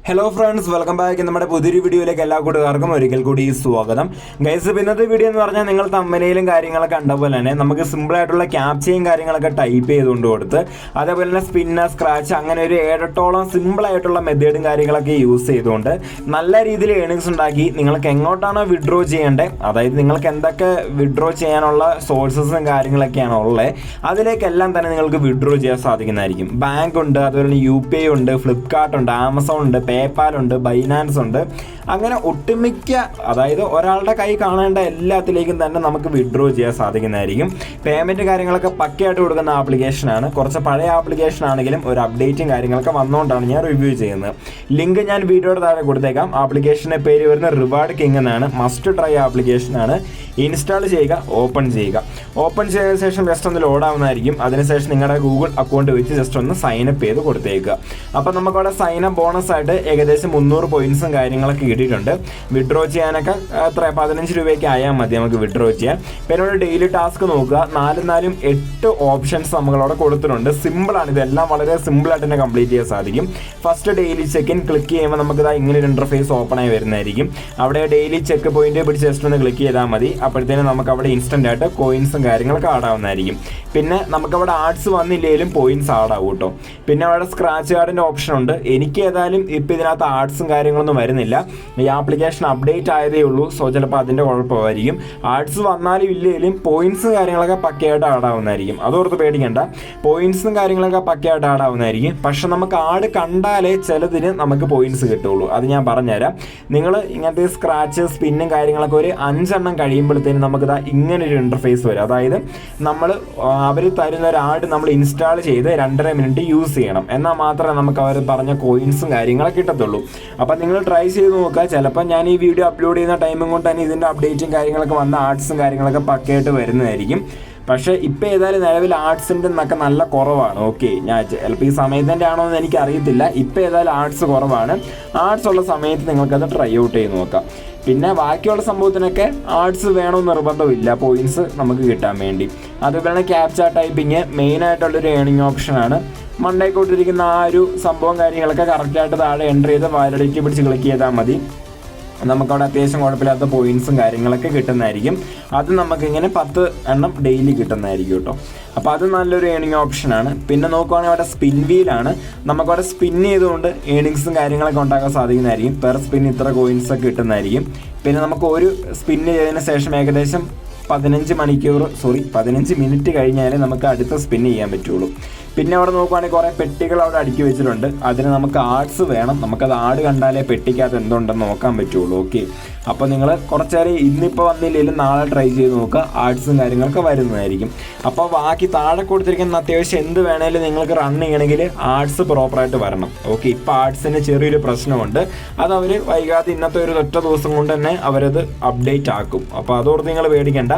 Hello friends, welcome back. നമ്മുടെ പുതിയൊരു വീഡിയോയിലേക്ക് എല്ലാ കൂട്ടുകാർക്കും ഒരിക്കൽ കൂടി സ്വാഗതം. ഗൈസ്, ഇന്നത്തെ വീഡിയോ എന്ന് പറഞ്ഞാൽ നിങ്ങൾ തമ്പനയിലും കാര്യങ്ങളൊക്കെ കണ്ട പോലെ തന്നെ നമുക്ക് സിമ്പിൾ ആയിട്ടുള്ള ക്യാപ്ചയും കാര്യങ്ങളൊക്കെ ടൈപ്പ് ചെയ്തുകൊണ്ട് കൊടുത്ത് അതേപോലെ തന്നെ സ്പിന്നർ, സ്ക്രാച്ച് അങ്ങനെ ഒരു 7-8ഓളം സിമ്പിൾ ആയിട്ടുള്ള മെത്തേഡും കാര്യങ്ങളൊക്കെ യൂസ് ചെയ്തുകൊണ്ട് നല്ല രീതിയിൽ ഏണിങ്സ് ഉണ്ടാക്കി നിങ്ങൾക്ക് എങ്ങോട്ടാണോ വിഡ്രോ ചെയ്യേണ്ടത്, അതായത് നിങ്ങൾക്ക് എന്തൊക്കെ വിഡ്രോ ചെയ്യാനുള്ള സോഴ്സസും കാര്യങ്ങളൊക്കെയാണോ ഉള്ളത് അതിലേക്കെല്ലാം തന്നെ നിങ്ങൾക്ക് വിഡ്രോ ചെയ്യാൻ സാധിക്കുന്നതായിരിക്കും. ബാങ്ക് ഉണ്ട്, അതുപോലെ തന്നെ UPI ഉണ്ട്, ഫ്ലിപ്കാർട്ട് ഉണ്ട്, ആമസോൺ ഉണ്ട്, പേപ്പാൽ ഉണ്ട്, ബൈനാൻസ് ഉണ്ട്. അങ്ങനെ ഒട്ടുമിക്ക, അതായത് ഒരാളുടെ കൈ കാണേണ്ട എല്ലാത്തിലേക്കും തന്നെ നമുക്ക് വിഡ്രോ ചെയ്യാൻ സാധിക്കുന്നതായിരിക്കും. പേയ്മെൻറ്റ് കാര്യങ്ങളൊക്കെ പക്കയായിട്ട് കൊടുക്കുന്ന ആപ്ലിക്കേഷനാണ്. കുറച്ച് പഴയ ആപ്ലിക്കേഷൻ ആണെങ്കിലും ഒരു അപ്ഡേറ്റും കാര്യങ്ങളൊക്കെ വന്നുകൊണ്ടാണ് ഞാൻ റിവ്യൂ ചെയ്യുന്നത്. ലിങ്ക് ഞാൻ വീഡിയോയുടെ താഴെ കൊടുത്തേക്കാം. ആപ്ലിക്കേഷൻ്റെ പേര് വരുന്നത് റിവാർഡ് കിങ് എന്നാണ്. മസ്റ്റ് ട്രൈ ആപ്ലിക്കേഷനാണ്. ഇൻസ്റ്റാൾ ചെയ്യുക, ഓപ്പൺ ചെയ്യുക. ഓപ്പൺ ചെയ്തതിനു ശേഷം ജസ്റ്റ് ഒന്ന് ലോഡാവുന്നതായിരിക്കും. അതിനുശേഷം നിങ്ങളുടെ ഗൂഗിൾ അക്കൗണ്ട് വെച്ച് ജസ്റ്റ് ഒന്ന് സൈനപ്പ് ചെയ്ത് കൊടുത്തേക്കുക. അപ്പോൾ നമുക്കവിടെ സൈനപ്പ് ബോണസ് ആയിട്ട് ഏകദേശം 300 പോയിന്റ്സും കാര്യങ്ങളൊക്കെ കിട്ടിയിട്ടുണ്ട്. വിഡ്രോ ചെയ്യാനൊക്കെ 15 രൂപയ്ക്ക് ആയാൽ മതി നമുക്ക് വിഡ്രോ ചെയ്യാൻ. പിന്നെ ഒരു ഡെയിലി ടാസ്ക് നോക്കുക. 8 ഓപ്ഷൻസ് നമ്മളവിടെ കൊടുത്തിട്ടുണ്ട്. സിമ്പിളാണ്, ഇതെല്ലാം വളരെ സിമ്പിളായിട്ട് തന്നെ കംപ്ലീറ്റ് ചെയ്യാൻ സാധിക്കും. First daily check in click ചെയ്യുമ്പോൾ നമുക്ക് ഇങ്ങനെ ഒരു ഇൻ്റർഫേസ് ഓപ്പൺ ആയി വരുന്നതായിരിക്കും. അവിടെ ഡെയിലി ചെക്ക് പോയിന്റ് പിടിച്ച് ജസ്റ്റ് ഒന്ന് ക്ലിക്ക് ചെയ്താൽ മതി. അപ്പോഴത്തേനും നമുക്ക് അവിടെ ഇൻസ്റ്റൻ്റ് ആയിട്ട് കോയിൻസും കാര്യങ്ങളൊക്കെ ആഡാവുന്നതായിരിക്കും. പിന്നെ നമുക്കവിടെ ആഡ്സ് വന്നില്ലെങ്കിലും പോയിന്റ്സ് ആഡാവും കേട്ടോ. പിന്നെ അവിടെ സ്ക്രാച്ച് കാർഡിൻ്റെ ഓപ്ഷൻ ഉണ്ട്. എനിക്ക് ഏതായാലും ഇപ്പോൾ ഇതിനകത്ത് ആഡ്സും കാര്യങ്ങളൊന്നും വരുന്നില്ല. ഈ ആപ്ലിക്കേഷൻ അപ്ഡേറ്റ് ആയതേ ഉള്ളൂ. സോ ചിലപ്പോൾ അതിൻ്റെ കുഴപ്പമായിരിക്കും. ആഡ്സ് വന്നാലും ഇല്ലെങ്കിലും പോയിന്റ്സും കാര്യങ്ങളൊക്കെ പക്കയായിട്ട് ആഡാവുന്നതായിരിക്കും. അതോർത്ത് പേടിക്കേണ്ട. പോയിന്റ്സും കാര്യങ്ങളൊക്കെ പക്കയായിട്ട് ആഡാവുന്നതായിരിക്കും. പക്ഷെ നമുക്ക് ആഡ് കണ്ടാലേ ചിലതിന് നമുക്ക് പോയിന്റ്സ് കിട്ടുള്ളൂ. അത് ഞാൻ പറഞ്ഞുതരാം. നിങ്ങൾ ഇങ്ങനത്തെ സ്ക്രാച്ച്, സ്പിന്നും കാര്യങ്ങളൊക്കെ ഒരു 5 എണ്ണം കഴിയുമ്പോഴത്തേനും നമുക്ക് ഇങ്ങനൊരു ഇൻ്റർഫേസ് വരും. അതായത് അവർ തരുന്ന ഒരു ആഡ് നമ്മൾ ഇൻസ്റ്റാൾ ചെയ്ത് 2.5 മിനിറ്റ് യൂസ് ചെയ്യണം. എന്നാൽ മാത്രമേ നമുക്ക് അവർ പറഞ്ഞ കോയിൻസും കാര്യങ്ങളൊക്കെ കിട്ടത്തുള്ളൂ. അപ്പം നിങ്ങൾ ട്രൈ ചെയ്ത് നോക്കുക. ചിലപ്പോൾ ഞാൻ ഈ വീഡിയോ അപ്ലോഡ് ചെയ്യുന്ന ടൈമും കൊണ്ട് തന്നെ ഇതിൻ്റെ അപ്ഡേറ്റും കാര്യങ്ങളൊക്കെ വന്ന ആർട്സും കാര്യങ്ങളൊക്കെ പക്കയായിട്ട് വരുന്നതായിരിക്കും. പക്ഷേ ഇപ്പോൾ ഏതായാലും നിലവിൽ ആർട്സിൻ്റെ എന്നൊക്കെ നല്ല കുറവാണ്. ഓക്കെ, ഞാൻ ചിലപ്പോൾ ഈ സമയത്തിൻ്റെ ആണോ എന്ന് എനിക്കറിയത്തില്ല. ഇപ്പോൾ ഏതായാലും ആർട്സ് കുറവാണ്. ആർട്സ് ഉള്ള സമയത്ത് നിങ്ങൾക്കത് ട്രൈ ഔട്ട് ചെയ്ത് നോക്കാം. പിന്നെ ബാക്കിയുള്ള സംഭവത്തിനൊക്കെ ആർട്സ് വേണമെന്ന് നിർബന്ധമില്ല, പോയിന്റ്സ് നമുക്ക് കിട്ടാൻ വേണ്ടി. അതുപോലെ ക്യാപ്ച ടൈപ്പിങ് മെയിനായിട്ടുള്ളൊരു ഏണിംഗ് ഓപ്ഷനാണ്. മണ്ടേക്കോട്ടിരിക്കുന്ന ആ ഒരു സംഭവം കാര്യങ്ങളൊക്കെ കറക്റ്റായിട്ട് താഴെ എൻ്റർ ചെയ്ത് വാലിഡിറ്റി പിടിച്ച് ക്ലിക്ക് ചെയ്താൽ മതി. നമുക്കവിടെ അത്യാവശ്യം കുഴപ്പമില്ലാത്ത പോയിന്റ്സും കാര്യങ്ങളൊക്കെ കിട്ടുന്നതായിരിക്കും. അത് നമുക്കിങ്ങനെ 10 എണ്ണം ഡെയിലി കിട്ടുന്നതായിരിക്കും കേട്ടോ. അപ്പോൾ അത് നല്ലൊരു ഏണിംഗ് ഓപ്ഷനാണ്. പിന്നെ നോക്കുവാണെങ്കിൽ അവിടെ സ്പിൻ വീലാണ്. നമുക്കവിടെ സ്പിൻ ചെയ്തുകൊണ്ട് ഏണിങ്സും കാര്യങ്ങളൊക്കെ ഉണ്ടാക്കാൻ സാധിക്കുന്നതായിരിക്കും. പെർ സ്പിൻ ഇത്ര കോയിൻസൊക്കെ കിട്ടുന്നതായിരിക്കും. പിന്നെ നമുക്ക് ഒരു സ്പിന്ന് ചെയ്തതിന് ശേഷം ഏകദേശം 15 മിനിറ്റ് കഴിഞ്ഞാലേ നമുക്ക് അടുത്ത സ്പിൻ ചെയ്യാൻ പറ്റുള്ളൂ. പിന്നെ അവിടെ നോക്കുവാണെങ്കിൽ കുറേ പെട്ടികൾ അവിടെ അടുക്കി വെച്ചിട്ടുണ്ട്. അതിന് നമുക്ക് ആർട്സ് വേണം. നമുക്കത് ആഡ് കണ്ടാലേ പെട്ടിക്കകത്ത് എന്തുണ്ടെന്ന് നോക്കാൻ പറ്റുള്ളൂ. ഓക്കെ, അപ്പോൾ നിങ്ങൾ കുറച്ച് നേരം ഇന്നിപ്പോൾ വന്നില്ലെങ്കിലും നാളെ ട്രൈ ചെയ്ത് നോക്കുക. ആർട്സും കാര്യങ്ങളൊക്കെ വരുന്നതായിരിക്കും. അപ്പോൾ ബാക്കി താഴെ കൊടുത്തിരിക്കുന്ന അത്യാവശ്യം എന്ത് വേണേലും നിങ്ങൾക്ക് റൺ ചെയ്യണമെങ്കിൽ ആർട്സ് പ്രോപ്പറായിട്ട് വരണം. ഓക്കെ, ഇപ്പോൾ ആർട്സിന് ചെറിയൊരു പ്രശ്നമുണ്ട്. അത് അവർ വൈകാതെ ഇന്നത്തെ ഒരു ഒറ്റ ദിവസം കൊണ്ട് തന്നെ അവരത് അപ്ഡേറ്റ് ആക്കും. അപ്പോൾ അതോർത്ത് നിങ്ങൾ പേടിക്കേണ്ട.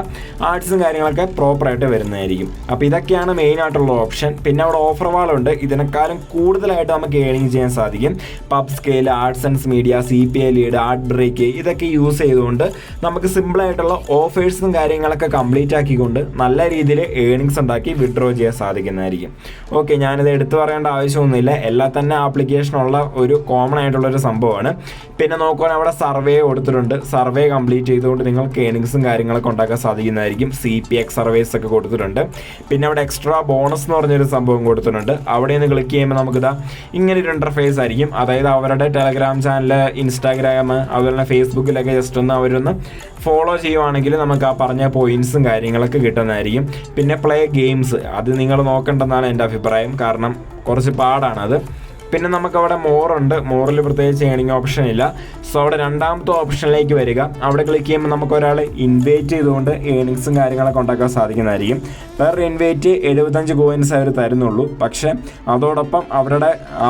ആർട്സും കാര്യങ്ങളൊക്കെ പ്രോപ്പറായിട്ട് വരുന്നതായിരിക്കും. അപ്പോൾ ഇതൊക്കെയാണ് മെയിനായിട്ടുള്ള ഓപ്ഷൻ. പിന്നെ അവിടെ ഓഫർ വാളുണ്ട്. ഇതിനേക്കാളും കൂടുതലായിട്ട് നമുക്ക് ഏണിങ് ചെയ്യാൻ സാധിക്കും. Pub scale, AdSense media, CPA lead, ad break ഇതൊക്കെ യൂസ് ചെയ്തുകൊണ്ട് നമുക്ക് സിമ്പിളായിട്ടുള്ള ഓഫേഴ്സും കാര്യങ്ങളൊക്കെ കംപ്ലീറ്റ് ആക്കിക്കൊണ്ട് നല്ല രീതിയിൽ ഏണിങ്സ് ഉണ്ടാക്കി വിഡ്രോ ചെയ്യാൻ സാധിക്കുന്നതായിരിക്കും. ഓക്കെ, ഞാനിത് എടുത്തു പറയേണ്ട ആവശ്യമൊന്നുമില്ല. എല്ലാ തന്നെ ആപ്ലിക്കേഷനുള്ള ഒരു കോമൺ ആയിട്ടുള്ളൊരു സംഭവമാണ്. പിന്നെ നോക്കുവാണെങ്കിൽ അവിടെ സർവേ കൊടുത്തിട്ടുണ്ട്. സർവേ കംപ്ലീറ്റ് ചെയ്തുകൊണ്ട് നിങ്ങൾക്ക് ഏണിങ്സും കാര്യങ്ങളൊക്കെ ഉണ്ടാക്കാൻ സാധിക്കുന്നതായിരിക്കും. CPX സർവേസ് ഒക്കെ കൊടുത്തിട്ടുണ്ട്. പിന്നെ അവിടെ എക്സ്ട്രാ ബോണസ് എന്ന് പറഞ്ഞൊരു സംഭവം കൊടുത്തിട്ടുണ്ട്. അവിടെ നിന്ന് ക്ലിക്ക് ചെയ്യുമ്പോൾ നമുക്കിതാ ഇങ്ങനെ ഒരു ഇൻ്റർഫേസ് ആയിരിക്കും. അതായത് അവരുടെ ടെലഗ്രാം ചാനൽ, ഇൻസ്റ്റാഗ്രാം, അതുപോലെ തന്നെ ഫേസ്ബുക്കിലൊക്കെ ജസ്റ്റ് ഒന്ന് അവരൊന്ന് ഫോളോ ചെയ്യുവാണെങ്കിൽ നമുക്ക് ആ പറഞ്ഞ പോയിന്റ്സും കാര്യങ്ങളൊക്കെ കിട്ടുന്നതായിരിക്കും. പിന്നെ പ്ലേ ഗെയിംസ് അത് നിങ്ങൾ നോക്കേണ്ടെന്നാണ് എൻ്റെ അഭിപ്രായം. കാരണം കുറച്ച് പാടാണത്. പിന്നെ നമുക്കവിടെ മോറുണ്ട്. മോറിൽ പ്രത്യേകിച്ച് ഏണിംഗ് ഓപ്ഷൻ ഇല്ല. സോ അവിടെ രണ്ടാമത്തെ ഓപ്ഷനിലേക്ക് വരിക. അവിടെ ക്ലിക്ക് ചെയ്യുമ്പോൾ നമുക്ക് ഒരാൾ ഇൻവൈറ്റ് ചെയ്തുകൊണ്ട് ഏണിങ്സും കാര്യങ്ങളൊക്കെ ഉണ്ടാക്കാൻ സാധിക്കുന്നതായിരിക്കും. വേറെ ഇൻവൈറ്റ് 75 കോയിൻസ് അവർ തരുന്നുള്ളൂ. പക്ഷേ അതോടൊപ്പം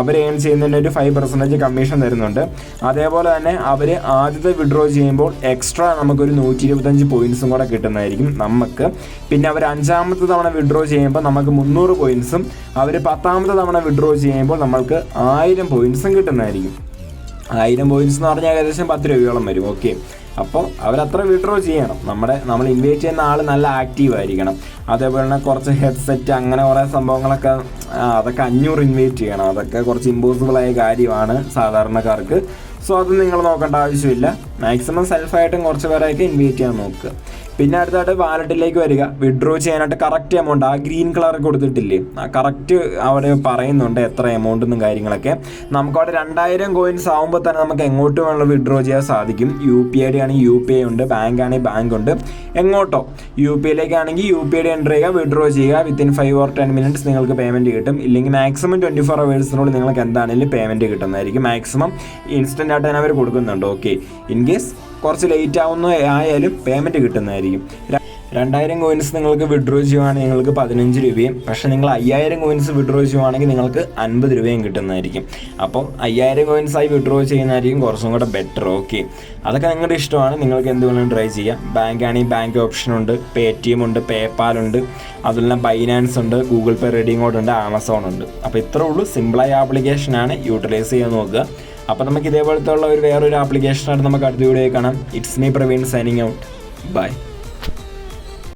അവർ ഏൺ ചെയ്യുന്നതിന് ഒരു 5% കമ്മീഷൻ തരുന്നുണ്ട്. അതേപോലെ തന്നെ അവർ ആദ്യത്തെ വിഡ്രോ ചെയ്യുമ്പോൾ എക്സ്ട്രാ നമുക്കൊരു 125 പോയിന്റ്സും കൂടെ കിട്ടുന്നതായിരിക്കും നമുക്ക്. പിന്നെ അവർ 5ാമത്തെ തവണ വിഡ്രോ ചെയ്യുമ്പോൾ നമുക്ക് 300 പോയിന്റ്സും അവർ 10ാമത്തെ തവണ വിഡ്രോ ചെയ്യുമ്പോൾ നമ്മൾക്ക് 1000 പോയിന്റ്സും കിട്ടുന്നതായിരിക്കും. 1000 പോയിന്റ്സ് എന്ന് പറഞ്ഞാൽ ഏകദേശം 10 രൂപയോളം വരും. ഓക്കെ, അപ്പോൾ അവരത്ര വിഡ്രോ ചെയ്യണം. നമ്മൾ ഇൻവൈറ്റ് ചെയ്യുന്ന ആൾ നല്ല ആക്റ്റീവ് ആയിരിക്കണം. അതേപോലെ തന്നെ കുറച്ച് ഹെഡ്സെറ്റ് അങ്ങനെ കുറേ സംഭവങ്ങളൊക്കെ അതൊക്കെ 500 ഇൻവൈറ്റ് ചെയ്യണം. അതൊക്കെ കുറച്ച് ഇമ്പോസിബിളായ കാര്യമാണ് സാധാരണക്കാർക്ക്. സോ അത് നിങ്ങൾ നോക്കേണ്ട ആവശ്യമില്ല. മാക്സിമം സെൽഫായിട്ടും കുറച്ച് പേരെയൊക്കെ ഇൻവൈറ്റ് ചെയ്യാൻ നോക്കുക. പിന്നെ അടുത്തായിട്ട് വാലറ്റിലേക്ക് വരിക. വിഡ്രോ ചെയ്യാനായിട്ട് കറക്റ്റ് എമൗണ്ട് ആ ഗ്രീൻ കളർ കൊടുത്തിട്ടില്ലേ, കറക്റ്റ് അവർ പറയുന്നുണ്ട് എത്ര എമൗണ്ട് എന്നും കാര്യങ്ങളൊക്കെ. നമുക്കവിടെ 2000 കോയിൻസ് ആകുമ്പോൾ തന്നെ നമുക്ക് എങ്ങോട്ട് വേണമെങ്കിലും വിഡ്രോ ചെയ്യാൻ സാധിക്കും. UPI ആണെങ്കിൽ UPI ഉണ്ട്, ബാങ്ക് ആണെങ്കിൽ ബാങ്ക് ഉണ്ട്. എങ്ങോട്ടോ UPI യിലേക്കാണെങ്കിൽ UPI എൻ്റർ ചെയ്യുക, വിഡ്രോ ചെയ്യുക. വിത്തിൻ 5 or 10 minutes നിങ്ങൾക്ക് പേയ്മെൻറ്റ് കിട്ടും. ഇല്ലെങ്കിൽ മാക്സിമം 24 hours നിങ്ങൾക്ക് എന്താണെങ്കിലും പേയ്മെൻറ്റ് കിട്ടുന്നതായിരിക്കും. മാക്സിമം ഇൻസ്റ്റൻ്റ് ആയിട്ട് തന്നെ അവർ കൊടുക്കുന്നുണ്ട്. ഓക്കെ, ഇൻ കേസ് കുറച്ച് ലേറ്റ് ആയാലും പേയ്മെൻറ്റ് കിട്ടുന്നതായിരിക്കും. 2000 കോയിൻസ് നിങ്ങൾക്ക് വിഡ്രോ ചെയ്യുവാണെങ്കിൽ നിങ്ങൾക്ക് 15 രൂപയും, പക്ഷേ നിങ്ങൾ 5000 കോയിൻസ് വിഡ്രോ ചെയ്യുവാണെങ്കിൽ നിങ്ങൾക്ക് 50 രൂപയും കിട്ടുന്നതായിരിക്കും. അപ്പോൾ 5000 കോയിൻസായി വിഡ്രോ ചെയ്യുന്നതായിരിക്കും കുറച്ചും കൂടെ ബെറ്റർ. ഓക്കെ, അതൊക്കെ നിങ്ങളുടെ ഇഷ്ടമാണ്, നിങ്ങൾക്ക് എന്ത് വേണമെങ്കിലും ട്രൈ ചെയ്യാം. ബാങ്ക് ആണെങ്കിൽ ബാങ്ക് ഓപ്ഷൻ ഉണ്ട്, Paytm ഉണ്ട്, PayPal ഉണ്ട്, അതുപോലെ ബൈനാൻസ് ഉണ്ട്, ഗൂഗിൾ പേ, റെഡിങ്ങോട്ട് ഉണ്ട്, ആമസോൺ ഉണ്ട്. അപ്പോൾ ഇത്രേ ഉള്ളൂ. സിമ്പിളായ ആപ്ലിക്കേഷനാണ്, യൂട്ടിലൈസ് ചെയ്യാൻ നോക്കുക. അപ്പോൾ നമുക്ക് ഇതേപോലത്തെ ഉള്ള വേറൊരു ആപ്ലിക്കേഷനായിട്ട് നമുക്ക് അടുത്ത വീഡിയോ കാണാം. It's me Praveen signing out. By.